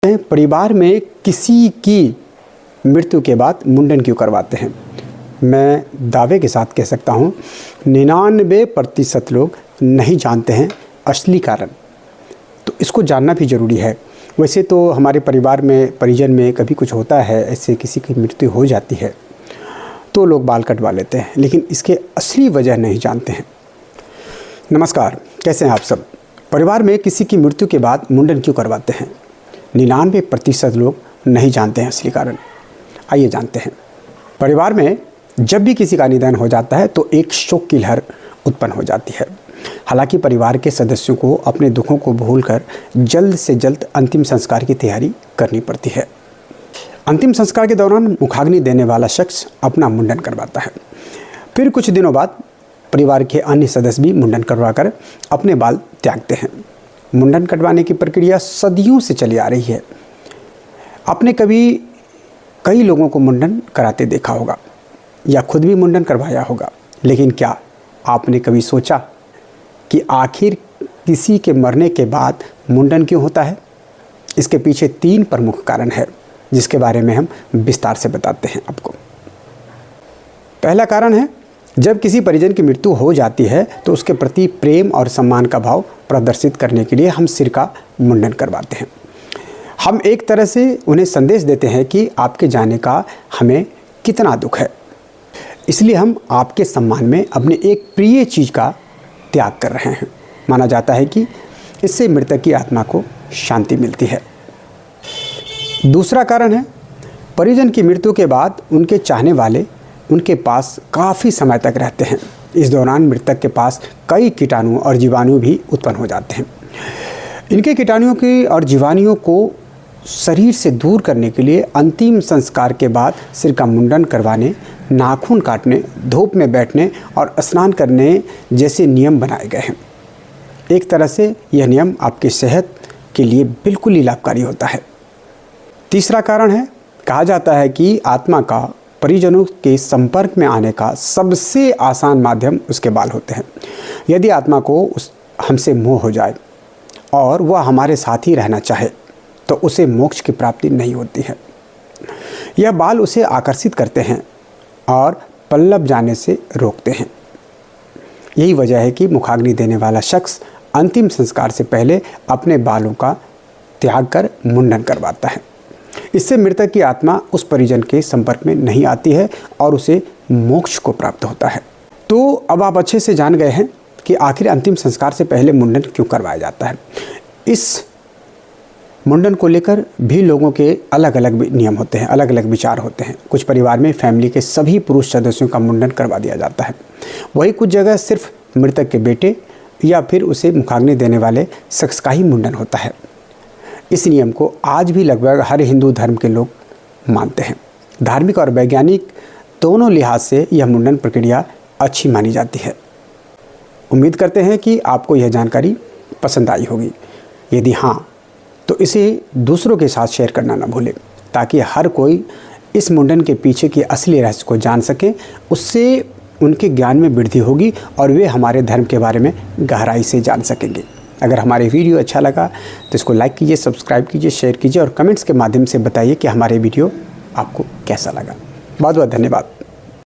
परिवार में किसी की मृत्यु के बाद मुंडन क्यों करवाते हैं? मैं दावे के साथ कह सकता हूँ 99% लोग नहीं जानते हैं असली कारण। तो इसको जानना भी ज़रूरी है। वैसे तो हमारे परिवार में परिजन में कभी कुछ होता है, ऐसे किसी की मृत्यु हो जाती है तो लोग बाल कटवा लेते हैं, लेकिन इसके असली वजह नहीं जानते हैं। नमस्कार, कैसे हैं आप सब? परिवार में किसी की मृत्यु के बाद मुंडन क्यों करवाते हैं? 99% लोग नहीं जानते हैं असली कारण। आइए जानते हैं। परिवार में जब भी किसी का निधन हो जाता है तो एक शोक की लहर उत्पन्न हो जाती है। हालांकि परिवार के सदस्यों को अपने दुखों को भूलकर जल्द से जल्द अंतिम संस्कार की तैयारी करनी पड़ती है। अंतिम संस्कार के दौरान मुखाग्नि देने वाला शख्स अपना मुंडन करवाता है। फिर कुछ दिनों बाद परिवार के अन्य सदस्य भी मुंडन करवाकर अपने बाल त्यागते हैं। मुंडन कटवाने की प्रक्रिया सदियों से चली आ रही है। आपने कई लोगों को मुंडन कराते देखा होगा या खुद भी मुंडन करवाया होगा, लेकिन क्या आपने कभी सोचा कि आखिर किसी के मरने के बाद मुंडन क्यों होता है? इसके पीछे 3 प्रमुख कारण है, जिसके बारे में हम विस्तार से बताते हैं आपको। पहला कारण है, जब किसी परिजन की मृत्यु हो जाती है तो उसके प्रति प्रेम और सम्मान का भाव प्रदर्शित करने के लिए हम सिर का मुंडन करवाते हैं। हम एक तरह से उन्हें संदेश देते हैं कि आपके जाने का हमें कितना दुख है, इसलिए हम आपके सम्मान में अपने एक प्रिय चीज़ का त्याग कर रहे हैं। माना जाता है कि इससे मृतक की आत्मा को शांति मिलती है। दूसरा कारण है, परिजन की मृत्यु के बाद उनके चाहने वाले उनके पास काफ़ी समय तक रहते हैं। इस दौरान मृतक के पास कई कीटाणु और जीवाणु भी उत्पन्न हो जाते हैं। इनके कीटाणुओं के और जीवाणुओं को शरीर से दूर करने के लिए अंतिम संस्कार के बाद सिर का मुंडन करवाने, नाखून काटने, धूप में बैठने और स्नान करने जैसे नियम बनाए गए हैं। एक तरह से यह नियम आपकी सेहत के लिए बिल्कुल ही लाभकारी होता है। तीसरा कारण है, कहा जाता है कि आत्मा का परिजनों के संपर्क में आने का सबसे आसान माध्यम उसके बाल होते हैं। यदि आत्मा को हमसे मोह हो जाए और वह हमारे साथ ही रहना चाहे तो उसे मोक्ष की प्राप्ति नहीं होती है। यह बाल उसे आकर्षित करते हैं और पल्लव जाने से रोकते हैं। यही वजह है कि मुखाग्नि देने वाला शख्स अंतिम संस्कार से पहले अपने बालों का त्याग कर मुंडन करवाता है। इससे मृतक की आत्मा उस परिजन के संपर्क में नहीं आती है और उसे मोक्ष को प्राप्त होता है। तो अब आप अच्छे से जान गए हैं कि आखिर अंतिम संस्कार से पहले मुंडन क्यों करवाया जाता है। इस मुंडन को लेकर भी लोगों के अलग अलग नियम होते हैं, अलग अलग विचार होते हैं। कुछ परिवार में फैमिली के सभी पुरुष सदस्यों का मुंडन करवा दिया जाता है। वहीं कुछ जगह सिर्फ मृतक के बेटे या फिर उसे मुखाग्नि देने वाले शख्स का ही मुंडन होता है। इस नियम को आज भी लगभग हर हिंदू धर्म के लोग मानते हैं। धार्मिक और वैज्ञानिक दोनों लिहाज से यह मुंडन प्रक्रिया अच्छी मानी जाती है। उम्मीद करते हैं कि आपको यह जानकारी पसंद आई होगी। यदि हाँ, तो इसे दूसरों के साथ शेयर करना ना भूलें, ताकि हर कोई इस मुंडन के पीछे की असली रहस्य को जान सके। उससे उनके ज्ञान में वृद्धि होगी और वे हमारे धर्म के बारे में गहराई से जान सकेंगे। अगर हमारे वीडियो अच्छा लगा तो इसको लाइक कीजिए, सब्सक्राइब कीजिए, शेयर कीजिए और कमेंट्स के माध्यम से बताइए कि हमारे वीडियो आपको कैसा लगा। बहुत बहुत धन्यवाद।